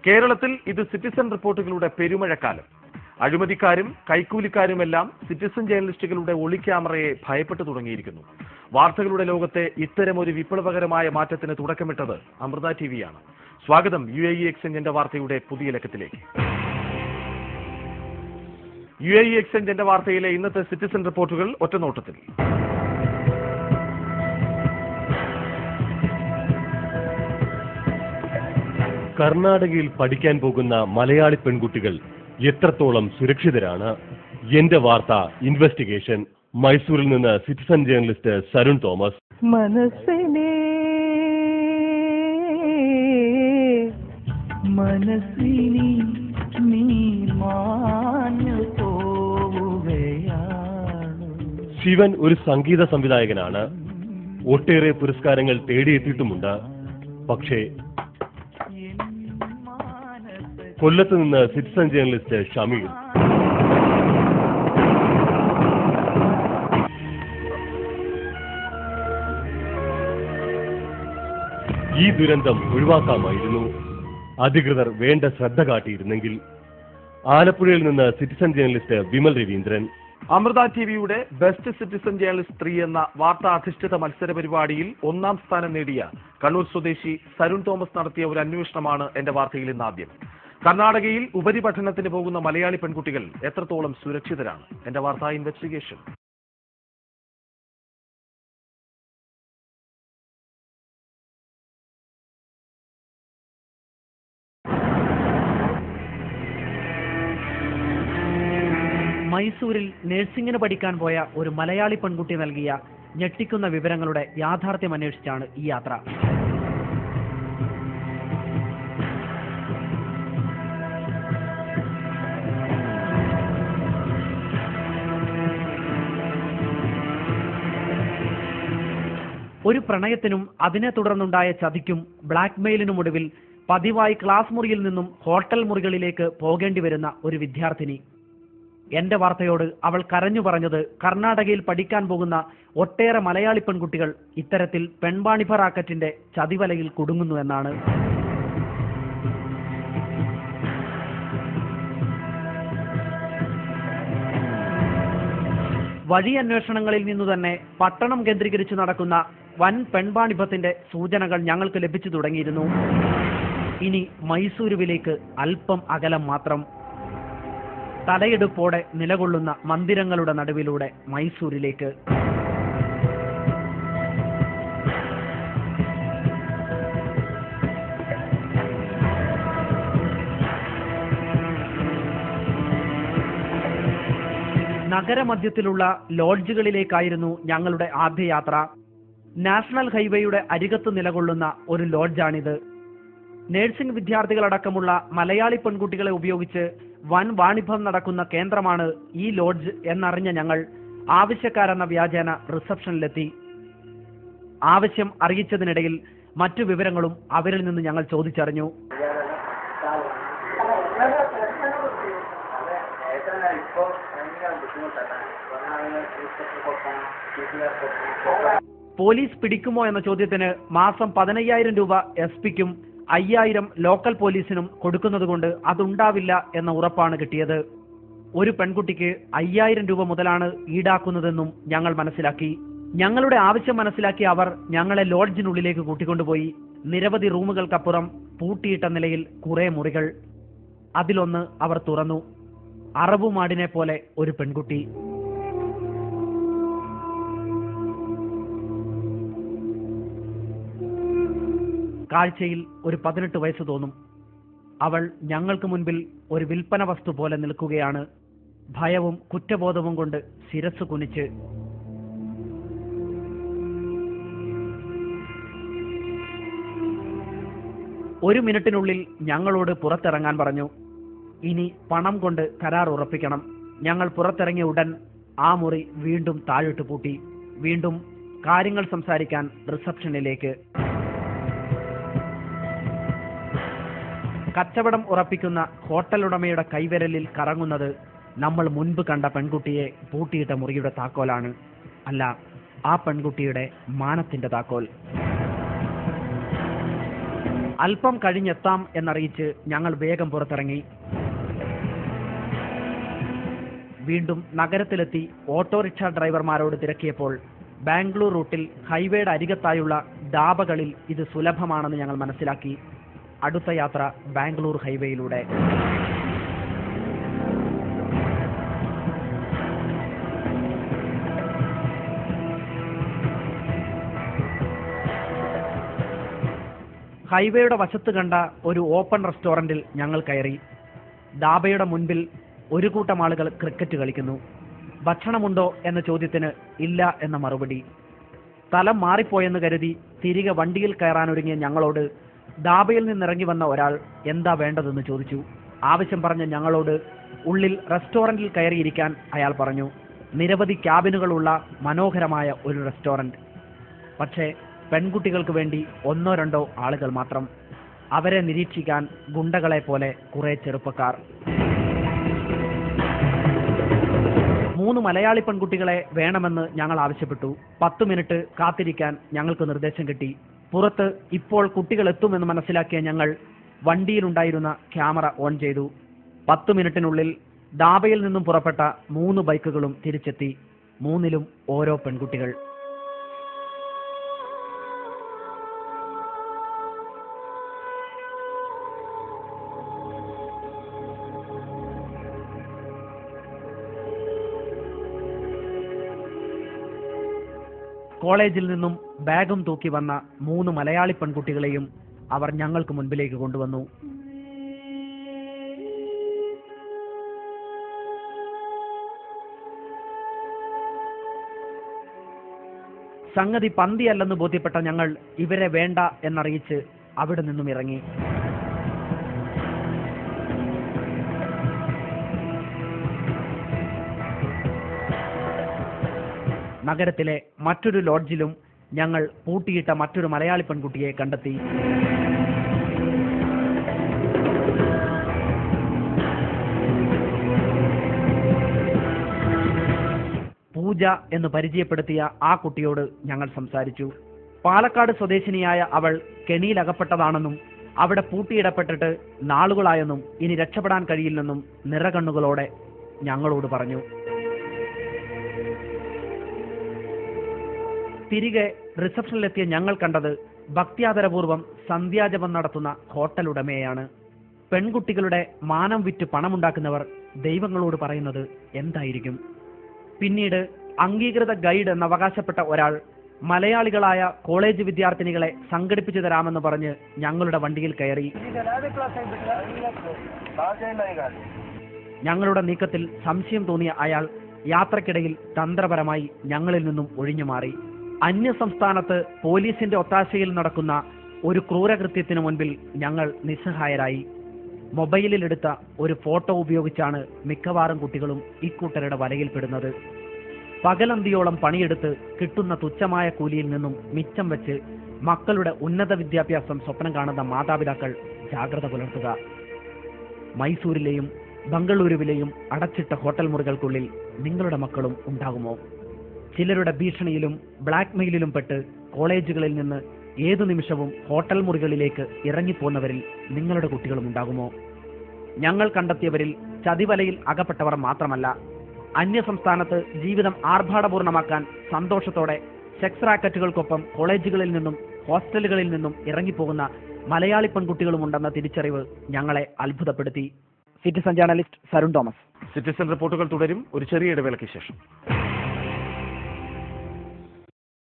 കേരളത്തിൽ ഇത് സിറ്റിസൺ റിപ്പോർട്ടുകളുടെ പെരുമഴക്കാലം. അഴിമതിക്കാരും കൈക്കൂലിക്കാരുമെല്ലാം സിറ്റിസൺ ജേർണലിസ്റ്റുകളുടെ ഒളിക്യാമറയെ ഭയപ്പെട്ടു തുടങ്ങിയിരിക്കുന്നു. വാർത്തകളുടെ ലോകത്തെ ഇത്തരമൊരു വിപ്ലവകരമായ മാറ്റത്തിന് തുടക്കമിട്ടത് അമൃത ടിവിയാണ്. സ്വാഗതം UAE എക്സ്ചേഞ്ച് വാർത്തയുടെ പുതിയ ലക്കത്തിലേക്ക്. UAE എക്സ്ചേഞ്ച് വാർത്തയിലെ ഇന്നത്തെ സിറ്റിസൺ റിപ്പോർട്ടുകൾ ഒറ്റനോട്ടത്തിൽ. കർണാടകയിൽ പഠിക്കാൻ പോകുന്ന മലയാളി പെൺകുട്ടികൾ എത്രത്തോളം സുരക്ഷിതരാണ്? എന്റെ വാർത്ത ഇൻവെസ്റ്റിഗേഷൻ. മൈസൂരിൽ നിന്ന് സിറ്റിസൺ ജേർണലിസ്റ്റ് സരുൺ തോമസ്. മനസ്സിനെ നീ മാഞ്ഞു പോവുകയാണ്. ശിവൻ ഒരു സംഗീത സംവിധായകനാണ്. ഒട്ടേറെ പുരസ്കാരങ്ങൾ തേടിയെത്തിയിട്ടുമുണ്ട്. പക്ഷേ കൊല്ലത്ത് നിന്ന് സിറ്റിസൺ ജേർണലിസ്റ്റ് ഷമീർ. ഈ ദുരന്തം ഒഴിവാക്കാമായിരുന്നു അധികൃതർ വേണ്ട ശ്രദ്ധ കാട്ടിയിരുന്നെങ്കിൽ. ആലപ്പുഴയിൽ നിന്ന് സിറ്റിസൺ ജേർണലിസ്റ്റ് വിമൽ രവീന്ദ്രൻ. അമൃത ടിവിയുടെ ബെസ്റ്റ് സിറ്റിസൺ ജേർണലിസ്റ്റ് 3 എന്ന വാർത്താ അധിഷ്ഠിത മത്സര പരിപാടിയിൽ 1ാം സ്ഥാനം നേടിയ കണ്ണൂർ സ്വദേശി സരുൺ തോമസ് നടത്തിയ ഒരു അന്വേഷണമാണ് എന്റെ വാർത്തയിൽ ഇന്ന് ആദ്യം. കർണാടകയിൽ ഉപരിപഠനത്തിന് പോകുന്ന മലയാളി പെൺകുട്ടികൾ എത്രത്തോളം സുരക്ഷിതരാണ്? എന്റെ വാർത്താ ഇൻവെസ്റ്റിഗേഷൻ. മൈസൂരിൽ നഴ്സിംഗിന് പഠിക്കാൻ പോയ ഒരു മലയാളി പെൺകുട്ടി നൽകിയ ഞെട്ടിക്കുന്ന വിവരങ്ങളുടെ യാഥാർത്ഥ്യം അന്വേഷിച്ചാണ് ഈ യാത്ര. ഒരു പ്രണയത്തിനും അതിനെ തുടർന്നുണ്ടായ ചതിക്കും ബ്ലാക്ക്മെയിലിനും ഒടുവിൽ പതിവായി ക്ലാസ് മുറിയിൽ നിന്നും ഹോട്ടൽ മുറികളിലേക്ക് പോകേണ്ടി വരുന്ന ഒരു വിദ്യാർത്ഥിനി. എന്റെ വാർത്തയോട് അവൾ കരഞ്ഞു പറഞ്ഞത് കർണാടകയിൽ പഠിക്കാൻ പോകുന്ന ഒട്ടേറെ മലയാളി പെൺകുട്ടികൾ ഇത്തരത്തിൽ പെൺവാണിഭ റാക്കറ്റിന്റെ ചതിവലയിൽ കുടുങ്ങുന്നു എന്നാണ്. വഴി അന്വേഷണങ്ങളിൽ നിന്നു തന്നെ പട്ടണം കേന്ദ്രീകരിച്ച് നടക്കുന്ന വൻ പെൺവാണിഭത്തിന്റെ സൂചനകൾ ഞങ്ങൾക്ക് ലഭിച്ചു തുടങ്ങിയിരുന്നു. ഇനി മൈസൂരുവിലേക്ക് അല്പം അകലം മാത്രം. തലയെടുപ്പോടെ നിലകൊള്ളുന്ന മന്ദിരങ്ങളുടെ നടുവിലൂടെ മൈസൂരിലേക്ക്. നഗരമധ്യത്തിലുള്ള ലോഡ്ജുകളിലേക്കായിരുന്നു ഞങ്ങളുടെ ആദ്യ യാത്ര. നാഷണൽ ഹൈവേയുടെ അരികത്ത് നിലകൊള്ളുന്ന ഒരു ലോഡ്ജാണിത്. നഴ്സിംഗ് വിദ്യാർത്ഥികളടക്കമുള്ള മലയാളി പെൺകുട്ടികളെ ഉപയോഗിച്ച് വൻ വാണിഭം നടക്കുന്ന കേന്ദ്രമാണ് ഈ ലോഡ്ജ് എന്നറിഞ്ഞ ഞങ്ങൾ ആവശ്യക്കാരെന്ന വ്യാജേന റിസപ്ഷനിലെത്തി. ആവശ്യം അറിയിച്ചതിനിടയിൽ മറ്റു വിവരങ്ങളും അവരിൽ നിന്ന് ഞങ്ങൾ ചോദിച്ചറിഞ്ഞു. പോലീസ് പിടിക്കുമോ എന്ന ചോദ്യത്തിന് മാസം 15,000 രൂപ SP-ക്കും 5,000 ലോക്കൽ പോലീസിനും കൊടുക്കുന്നതുകൊണ്ട് അതുണ്ടാവില്ല എന്ന ഉറപ്പാണ് കിട്ടിയത്. ഒരു പെൺകുട്ടിക്ക് 5,000 രൂപ മുതലാണ് ഈടാക്കുന്നതെന്നും ഞങ്ങൾ മനസ്സിലാക്കി. ഞങ്ങളുടെ ആവശ്യം മനസ്സിലാക്കിയ അവർ ഞങ്ങളെ ലോഡ്ജിനുള്ളിലേക്ക് കൂട്ടിക്കൊണ്ടുപോയി. നിരവധി റൂമുകൾക്കപ്പുറം പൂട്ടിയിട്ട നിലയിൽ കുറെ മുറികൾ. അതിലൊന്ന് അവർ തുറന്നു. അറബുമാടിനെ പോലെ ഒരു പെൺകുട്ടി. കാഴ്ചയിൽ ഒരു 18 വയസ്സ് തോന്നും. അവൾ ഞങ്ങൾക്ക് മുൻപിൽ ഒരു വിൽപ്പന വസ്തു പോലെ നിൽക്കുകയാണ്. ഭയവും കുറ്റബോധവും കൊണ്ട് ശിരസ് കുനിച്ച്. ഒരു മിനിറ്റിനുള്ളിൽ ഞങ്ങളോട് പുറത്തിറങ്ങാൻ പറഞ്ഞു. ഇനി പണം കൊണ്ട് കരാർ ഉറപ്പിക്കണം. ഞങ്ങൾ പുറത്തിറങ്ങിയ ഉടൻ ആ മുറി വീണ്ടും താഴിട്ട് പൂട്ടി. വീണ്ടും കാര്യങ്ങൾ സംസാരിക്കാൻ റിസപ്ഷനിലേക്ക്. കച്ചവടം ഉറപ്പിക്കുന്ന ഹോട്ടൽ ഉടമയുടെ കൈവിരലിൽ കറങ്ങുന്നത് നമ്മൾ മുൻപ് കണ്ട പെൺകുട്ടിയെ പൂട്ടിയിട്ട മുറിയുടെ താക്കോലാണ്. അല്ല, ആ പെൺകുട്ടിയുടെ മാനത്തിന്റെ താക്കോൽ. അല്പം കഴിഞ്ഞെത്താം എന്നറിയിച്ച് ഞങ്ങൾ വേഗം പുറത്തിറങ്ങി. വീണ്ടും നഗരത്തിലെത്തി ഓട്ടോറിക്ഷ ഡ്രൈവർമാരോട് തിരക്കിയപ്പോൾ ബാംഗ്ലൂർ റൂട്ടിൽ ഹൈവേയുടെ അരികത്തായുള്ള ധാബകളിൽ ഇത് സുലഭമാണെന്ന് ഞങ്ങൾ മനസ്സിലാക്കി. അടുത്ത യാത്ര ബാംഗ്ലൂർ ഹൈവേയിലൂടെ. ഹൈവേയുടെ വശത്ത് കണ്ട ഒരു ഓപ്പൺ റെസ്റ്റോറന്റിൽ ഞങ്ങൾ കയറി. ധാബയുടെ മുൻപിൽ ഒരു കൂട്ടം ആളുകൾ ക്രിക്കറ്റ് കളിക്കുന്നു. ഭക്ഷണമുണ്ടോ എന്ന ചോദ്യത്തിന് ഇല്ല എന്ന മറുപടി. സ്ഥലം മാറിപ്പോയെന്ന് കരുതി തിരികെ വണ്ടിയിൽ കയറാനൊരുങ്ങിയ ഞങ്ങളോട് ധാബയിൽ നിന്നിറങ്ങി വന്ന ഒരാൾ എന്താ വേണ്ടതെന്ന് ചോദിച്ചു. ആവശ്യം പറഞ്ഞ ഞങ്ങളോട് ഉള്ളിൽ റെസ്റ്റോറന്റിൽ കയറിയിരിക്കാൻ അയാൾ പറഞ്ഞു. നിരവധി ക്യാബിനുകളുള്ള മനോഹരമായ ഒരു റെസ്റ്റോറന്റ്. പക്ഷേ പെൺകുട്ടികൾക്ക് വേണ്ടി 1-2 ആളുകൾ മാത്രം. അവരെ നിരീക്ഷിക്കാൻ ഗുണ്ടകളെ പോലെ കുറെ ചെറുപ്പക്കാർ. 3 മലയാളി പെൺകുട്ടികളെ വേണമെന്ന് ഞങ്ങൾ ആവശ്യപ്പെട്ടു. 10 മിനിറ്റ് കാത്തിരിക്കാൻ ഞങ്ങൾക്ക് നിർദ്ദേശം കിട്ടി. പുറത്ത് ഇപ്പോൾ കുട്ടികൾ എത്തുമെന്ന് മനസ്സിലാക്കിയ ഞങ്ങൾ വണ്ടിയിലുണ്ടായിരുന്ന ക്യാമറ ഓൺ ചെയ്തു. 10 മിനിറ്റിനുള്ളിൽ ധാബയിൽ നിന്നും പുറപ്പെട്ട 3 ബൈക്കുകളും തിരിച്ചെത്തി. 3ലും ഓരോ പെൺകുട്ടികൾ. കോളേജിൽ നിന്നും ബാഗും തൂക്കി വന്ന 3 മലയാളി പെൺകുട്ടികളെയും അവർ ഞങ്ങൾക്ക് മുൻപിലേക്ക് കൊണ്ടുവന്നു. സംഗതി പന്തിയല്ലെന്ന് ബോധ്യപ്പെട്ട ഞങ്ങൾ ഇവരെ വേണ്ട എന്നറിയിച്ച് അവിടെ നിന്നും ഇറങ്ങി. നഗരത്തിലെ മറ്റൊരു ലോഡ്ജിലും ഞങ്ങൾ പൂട്ടിയിട്ട മറ്റൊരു മലയാളി പെൺകുട്ടിയെ കണ്ടെത്തി. പൂജ എന്ന് പരിചയപ്പെടുത്തിയ ആ കുട്ടിയോട് ഞങ്ങൾ സംസാരിച്ചു. പാലക്കാട് സ്വദേശിനിയായ അവൾ കെണിയിലകപ്പെട്ടതാണെന്നും അവിടെ പൂട്ടിയിടപ്പെട്ടിട്ട് നാളുകളായെന്നും ഇനി രക്ഷപ്പെടാൻ കഴിയില്ലെന്നും നിറകണ്ണുകളോടെ ഞങ്ങളോട് പറഞ്ഞു. തിരികെ റിസപ്ഷനിലെത്തിയ ഞങ്ങൾ കണ്ടത് ഭക്ത്യാദരപൂർവ്വം സന്ധ്യാജപം നടത്തുന്ന ഹോട്ടൽ ഉടമയാണ്. പെൺകുട്ടികളുടെ മാനം വിറ്റ് പണമുണ്ടാക്കുന്നവർ ദൈവങ്ങളോട് പറയുന്നത് എന്തായിരിക്കും? പിന്നീട് അംഗീകൃത ഗൈഡ് എന്ന് അവകാശപ്പെട്ട ഒരാൾ മലയാളികളായ കോളേജ് വിദ്യാർത്ഥിനികളെ സംഘടിപ്പിച്ചു തരാമെന്ന് പറഞ്ഞ് ഞങ്ങളുടെ വണ്ടിയിൽ കയറി. ഞങ്ങളുടെ നീക്കത്തിൽ സംശയം തോന്നിയ അയാൾ യാത്രക്കിടയിൽ തന്ത്രപരമായി ഞങ്ങളിൽ നിന്നും ഒഴിഞ്ഞു മാറി. അന്യസംസ്ഥാനത്ത് പോലീസിന്റെ ഒത്താശയിൽ നടക്കുന്ന ഒരു ക്രൂരകൃത്യത്തിനു മുൻപിൽ ഞങ്ങൾ നിസ്സഹായരായി. മൊബൈലിലെടുത്ത ഒരു ഫോട്ടോ ഉപയോഗിച്ചാണ് മിക്കവാറും കുട്ടികളും ഇക്കൂട്ടരുടെ വലയിൽപ്പെടുന്നത്. പകലന്തിയോളം പണിയെടുത്ത് കിട്ടുന്ന തുച്ഛമായ കൂലിയിൽ നിന്നും മിച്ചം വെച്ച് മക്കളുടെ ഉന്നത വിദ്യാഭ്യാസം സ്വപ്നം കാണുന്ന മാതാപിതാക്കൾ ജാഗ്രത പുലർത്തുക. മൈസൂരിലെയും ബംഗളൂരുവിലെയും അടച്ചിട്ട ഹോട്ടൽ മുറികൾക്കുള്ളിൽ നിങ്ങളുടെ മക്കളും ഉണ്ടാകുമോ? ചിലരുടെ ഭീഷണിയിലും ബ്ലാക്ക് മെയിലിലും പെട്ട് കോളേജുകളിൽ നിന്ന് ഏതു നിമിഷവും ഹോട്ടൽ മുറികളിലേക്ക് ഇറങ്ങിപ്പോന്നവരിൽ നിങ്ങളുടെ കുട്ടികളും ഉണ്ടാകുമോ? ഞങ്ങൾ കണ്ടെത്തിയവരിൽ ചതിവലയിൽ അകപ്പെട്ടവർ മാത്രമല്ല, അന്യസംസ്ഥാനത്ത് ജീവിതം ആർഭാടപൂർണമാക്കാൻ സന്തോഷത്തോടെ സെക്സ് റാക്കറ്റുകൾക്കൊപ്പം കോളേജുകളിൽ നിന്നും ഹോസ്റ്റലുകളിൽ നിന്നും ഇറങ്ങിപ്പോകുന്ന മലയാളി പെൺകുട്ടികളുമുണ്ടെന്ന തിരിച്ചറിവ് ഞങ്ങളെ അത്ഭുതപ്പെടുത്തി. Citizen journalist Sarun Thomas. Citizen റിപ്പോർട്ടുകൾ തുടരും. ഒരു ചെറിയ ഇടവേളയ്ക്ക് ശേഷം.